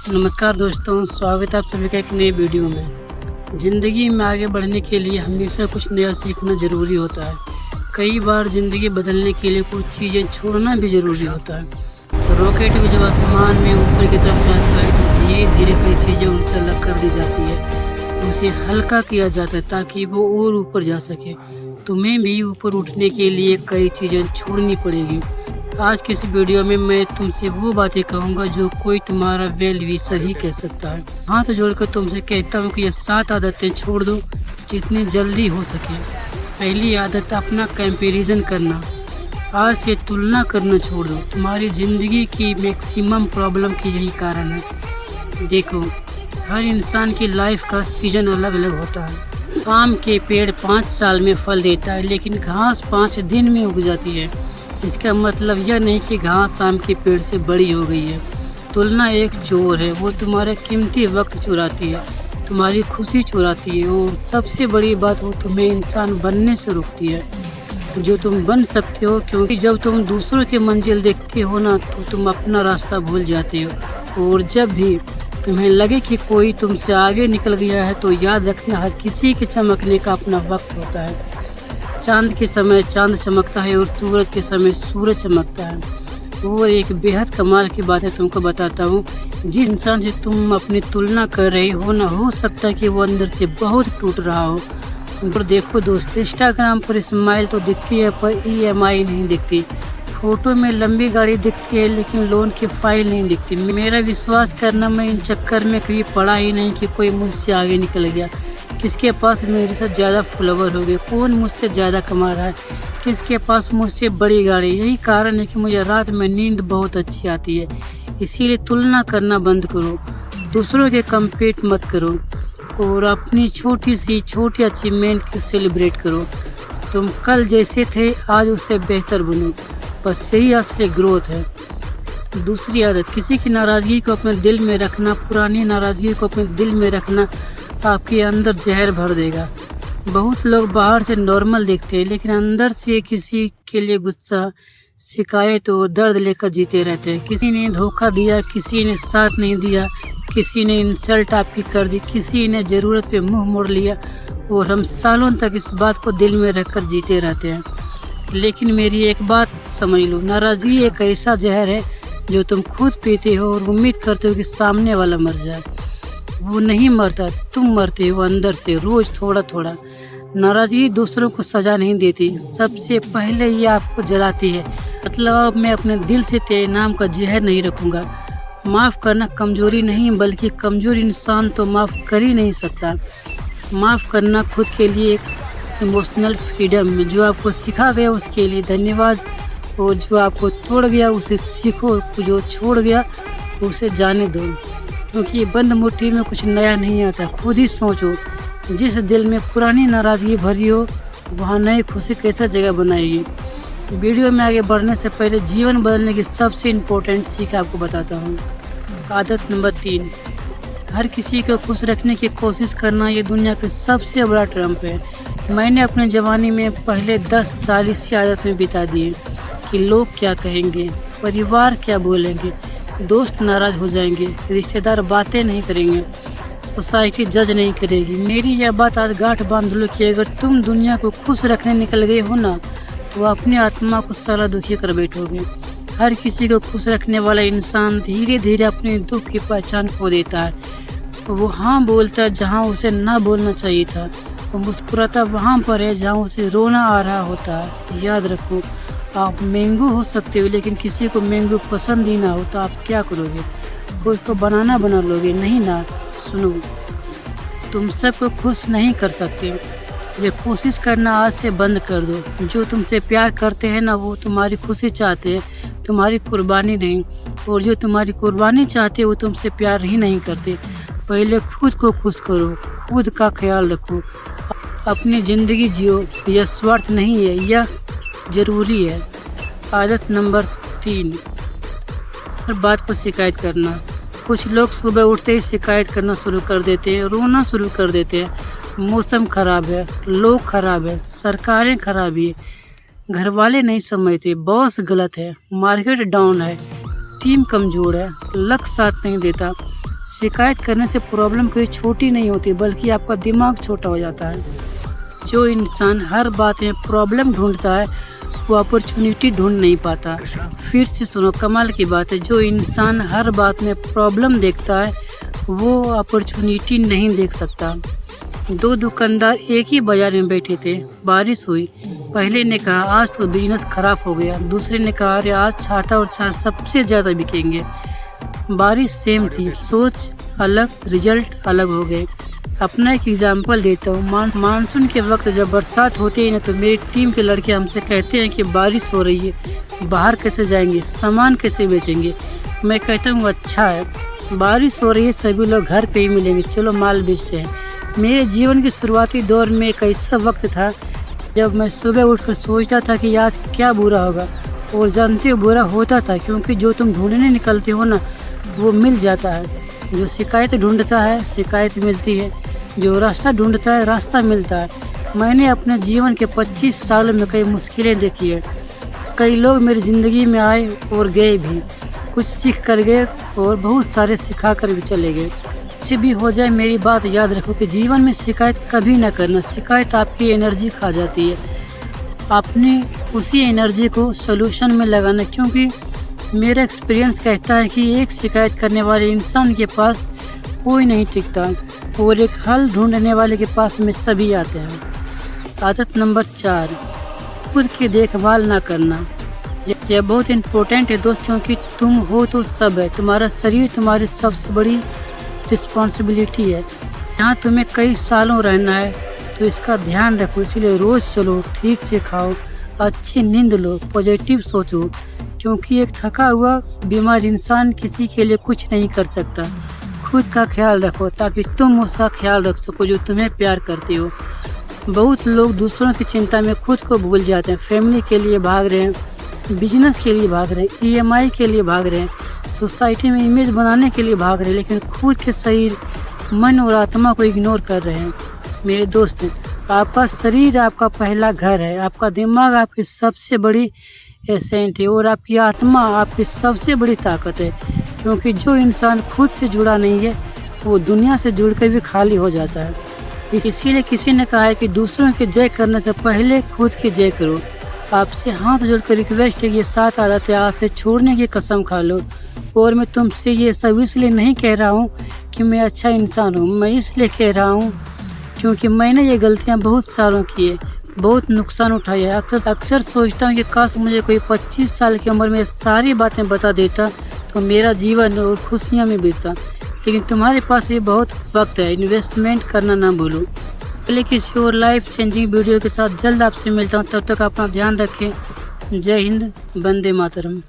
नमस्कार दोस्तों, स्वागत है आप सभी का एक नई वीडियो में। ज़िंदगी में आगे बढ़ने के लिए हमेशा कुछ नया सीखना ज़रूरी होता है। कई बार ज़िंदगी बदलने के लिए कुछ चीज़ें छोड़ना भी ज़रूरी होता है। रॉकेट भी जब आसमान में ऊपर की तरफ जाता है तो धीरे धीरे कई चीज़ें उनसे अलग कर दी जाती है। उसे हल्का किया जाता है ताकि वो और ऊपर जा सके। तुम्हें भी ऊपर उठने के लिए कई चीज़ें छोड़नी पड़ेगी। आज की इस वीडियो में मैं तुमसे वो बातें कहूँगा जो कोई तुम्हारा वेल विशर ही कह सकता है। हाथ जोड़कर तुमसे कहता हूँ कि ये 7 आदतें छोड़ दो जितनी जल्दी हो सके। पहली आदत, अपना कंपैरिजन करना। आज से तुलना करना छोड़ दो। तुम्हारी ज़िंदगी की मैक्सिमम प्रॉब्लम की यही कारण है। देखो, हर इंसान की लाइफ का सीजन अलग अलग होता है। आम के पेड़ 5 साल में फल देता है, लेकिन घास 5 दिन में उग जाती है। इसका मतलब यह नहीं कि घास आम के पेड़ से बड़ी हो गई है। तुलना एक चोर है, वो तुम्हारा कीमती वक्त चुराती है, तुम्हारी खुशी चुराती है, और सबसे बड़ी बात, वो तुम्हें इंसान बनने से रोकती है जो तुम बन सकते हो। क्योंकि जब तुम दूसरों की मंजिल देखते हो ना, तो तुम अपना रास्ता भूल जाते हो। और जब भी तुम्हें लगे कि कोई तुमसे आगे निकल गया है, तो याद रखना, हर किसी के चमकने का अपना वक्त होता है। चांद के समय चांद चमकता है और सूरज के समय सूरज चमकता है। और एक बेहद कमाल की बात है, तुमको बताता हूँ। जिस इंसान से तुम अपनी तुलना कर रहे हो ना, हो सकता है कि वो अंदर से बहुत टूट रहा हो। और देखो दोस्त, इंस्टाग्राम पर स्माइल तो दिखती है, पर EMI नहीं दिखती। फोटो में लंबी गाड़ी दिखती है, लेकिन लोन की फाइल नहीं दिखती। मेरा विश्वास करना, मैं इन चक्कर में कभी पड़ा ही नहीं कि कोई मुझसे आगे निकल गया, किसके पास मेरे से ज़्यादा फॉलोवर हो गए, कौन मुझसे ज़्यादा कमा रहा है, किसके पास मुझसे बड़ी गाड़ी। यही कारण है कि मुझे रात में नींद बहुत अच्छी आती है। इसीलिए तुलना करना बंद करो, दूसरों के कंपीट मत करो, और अपनी छोटी अचीवमेंट की सेलिब्रेट करो। तुम कल जैसे थे, आज उससे बेहतर बनो, बस यही असली ग्रोथ है। दूसरी आदत, किसी की नाराज़गी को अपने दिल में रखना। पुरानी नाराज़गी को अपने दिल में रखना आपके अंदर जहर भर देगा। बहुत लोग बाहर से नॉर्मल दिखते हैं, लेकिन अंदर से किसी के लिए गुस्सा, शिकायत और दर्द लेकर जीते रहते हैं। किसी ने धोखा दिया, किसी ने साथ नहीं दिया, किसी ने इंसल्ट आपकी कर दी, किसी ने ज़रूरत पे मुंह मोड़ लिया, और हम सालों तक इस बात को दिल में रखकर जीते रहते हैं। लेकिन मेरी एक बात समझ लो, नाराज़गी एक ऐसा जहर है जो तुम खुद पीते हो और उम्मीद करते हो कि सामने वाला मर जाए। वो नहीं मरता, तुम मरते हो अंदर से, रोज थोड़ा थोड़ा। नाराज़गी दूसरों को सजा नहीं देती, सबसे पहले ये आपको जलाती है। मतलब अब मैं अपने दिल से तेरे नाम का जहर नहीं रखूँगा। माफ़ करना कमज़ोरी नहीं, बल्कि कमज़ोर इंसान तो माफ़ कर ही नहीं सकता। माफ़ करना खुद के लिए एक इमोशनल फ्रीडम है। जो आपको सिखा गया उसके लिए धन्यवाद, और जो आपको तोड़ गया उसे सीखो, जो छोड़ गया उसे जाने दो। क्योंकि बंद मुट्ठी में कुछ नया नहीं आता। खुद ही सोचो, जिस दिल में पुरानी नाराज़गी भरी हो, वहाँ नई खुशी कैसा जगह बनाएगी। वीडियो में आगे बढ़ने से पहले जीवन बदलने की सबसे इम्पोर्टेंट सीख आपको बताता हूँ। आदत नंबर 3, हर किसी को खुश रखने की कोशिश करना। ये दुनिया का सबसे बड़ा ट्रम्प है। मैंने अपने जवानी में पहले 10-40 आदत में बिता दिए कि लोग क्या कहेंगे, परिवार क्या बोलेंगे, दोस्त नाराज़ हो जाएंगे, रिश्तेदार बातें नहीं करेंगे, सोसाइटी जज नहीं करेगी। मेरी यह बात आज गांठ बांध लो कि अगर तुम दुनिया को खुश रखने निकल गए हो ना, तो अपनी आत्मा को सारा दुखी कर बैठोगे। हर किसी को खुश रखने वाला इंसान धीरे धीरे अपने दुख की पहचान खो देता है। वो हाँ बोलता है जहाँ उसे ना बोलना चाहिए था, वो मुस्कुराता वहाँ पर है जहाँ उसे रोना आ रहा होता है। याद रखो, आप मैंगो हो सकते हो, लेकिन किसी को मैंगो पसंद ही ना हो तो आप क्या करोगे? कोई को बनाना बना लोगे? नहीं ना। सुनो, तुम सबको खुश नहीं कर सकते। ये कोशिश करना आज से बंद कर दो। जो तुमसे प्यार करते हैं ना, वो तुम्हारी खुशी चाहते हैं, तुम्हारी कुर्बानी नहीं। और जो तुम्हारी कुर्बानी चाहते हैं, वो तुमसे प्यार ही नहीं करते। पहले खुद को खुश करो, खुद का ख्याल रखो, अपनी ज़िंदगी जियो। यह स्वार्थ नहीं है, यह ज़रूरी है। आदत नंबर 3, हर बात पर शिकायत करना। कुछ लोग सुबह उठते ही शिकायत करना शुरू कर देते हैं, रोना शुरू कर देते हैं। मौसम खराब है, लोग खराब है, सरकारें खराब है, घर वाले नहीं समझते, बॉस गलत है, मार्केट डाउन है, टीम कमज़ोर है, लक साथ नहीं देता। शिकायत करने से प्रॉब्लम कोई छोटी नहीं होती, बल्कि आपका दिमाग छोटा हो जाता है। जो इंसान हर बात में प्रॉब्लम ढूंढता है वो अपॉर्चुनिटी ढूंढ नहीं पाता। फिर से सुनो, कमाल की बात है, जो इंसान हर बात में प्रॉब्लम देखता है वो अपॉर्चुनिटी नहीं देख सकता। दो दुकानदार एक ही बाजार में बैठे थे। बारिश हुई। पहले ने कहा आज तो बिजनेस खराब हो गया। दूसरे ने कहा अरे आज छाता और छाछ सबसे ज़्यादा बिकेंगे। बारिश सेम थी, सोच अलग, रिजल्ट अलग हो गए। अपना एक एग्जाम्पल देता हूँ। मानसून के वक्त जब बरसात होती है ना, तो मेरी टीम के लड़के हमसे कहते हैं कि बारिश हो रही है, बाहर कैसे जाएंगे, सामान कैसे बेचेंगे। मैं कहता हूँ अच्छा है, बारिश हो रही है, सभी लोग घर पे ही मिलेंगे, चलो माल बेचते हैं। मेरे जीवन के शुरुआती दौर में एक ऐसा वक्त था जब मैं सुबह उठकर सोचता था कि आज क्या बुरा होगा, और जानते हो बुरा होता था, क्योंकि जो तुम ढूंढने निकलते हो ना वो मिल जाता है। जो शिकायत ढूंढता है शिकायत मिलती है, जो रास्ता ढूंढता है रास्ता मिलता है। मैंने अपने जीवन के 25 सालों में कई मुश्किलें देखी है। कई लोग मेरी ज़िंदगी में आए और गए भी, कुछ सीख कर गए और बहुत सारे सिखा कर भी चले गए। कुछ भी हो जाए, मेरी बात याद रखो कि जीवन में शिकायत कभी ना करना। शिकायत आपकी एनर्जी खा जाती है। आपने उसी एनर्जी को सोल्यूशन में लगाना, क्योंकि मेरा एक्सपीरियंस कहता है कि एक शिकायत करने वाले इंसान के पास कोई नहीं टिकता, और एक हल ढूंढने वाले के पास में सभी आते हैं। आदत नंबर 4, खुद की देखभाल ना करना। यह बहुत इम्पोर्टेंट है दोस्त, क्योंकि तुम हो तो सब है। तुम्हारा शरीर तुम्हारी सबसे बड़ी रिस्पॉन्सिबिलिटी है। यहाँ तुम्हें कई सालों रहना है, तो इसका ध्यान रखो। इसलिए रोज़ चलो, ठीक से खाओ, अच्छी नींद लो, पॉजिटिव सोचो, क्योंकि एक थका हुआ बीमार इंसान किसी के लिए कुछ नहीं कर सकता। खुद का ख्याल रखो ताकि तुम उसका ख्याल रख सको जो तुम्हें प्यार करते हो। बहुत लोग दूसरों की चिंता में खुद को भूल जाते हैं। फैमिली के लिए भाग रहे हैं, बिजनेस के लिए भाग रहे हैं, EMI के लिए भाग रहे हैं, सोसाइटी में इमेज बनाने के लिए भाग रहे हैं, लेकिन खुद के शरीर, मन और आत्मा को इग्नोर कर रहे हैं। मेरे दोस्त, आपका शरीर आपका पहला घर है, आपका दिमाग आपकी सबसे बड़ी एसेंट है, और आपकी आत्मा आपकी सबसे बड़ी ताकत है। क्योंकि जो इंसान खुद से जुड़ा नहीं है वो दुनिया से जुड़कर भी खाली हो जाता है। इसीलिए किसी ने कहा है कि दूसरों की जय करने से पहले खुद की जय करो। आपसे हाथ जोड़कर रिक्वेस्ट है कि ये 7 आदतें आज से छोड़ने की कसम खा लो। और मैं तुमसे ये सब इसलिए नहीं कह रहा हूँ कि मैं अच्छा इंसान हूँ, मैं इसलिए कह रहा हूँ क्योंकि मैंने ये गलतियाँ बहुत सालों की है, बहुत नुकसान उठाया है। अक्सर सोचता हूँ कि काश मुझे कोई 25 साल की उम्र में सारी बातें बता देता तो मेरा जीवन और खुशियाँ में बीतता। लेकिन तुम्हारे पास ये बहुत वक्त है, इन्वेस्टमेंट करना ना भूलो। पहले किसी और लाइफ चेंजिंग वीडियो के साथ जल्द आपसे मिलता हूँ। तब तक अपना ध्यान रखें। जय हिंद, वंदे मातरम।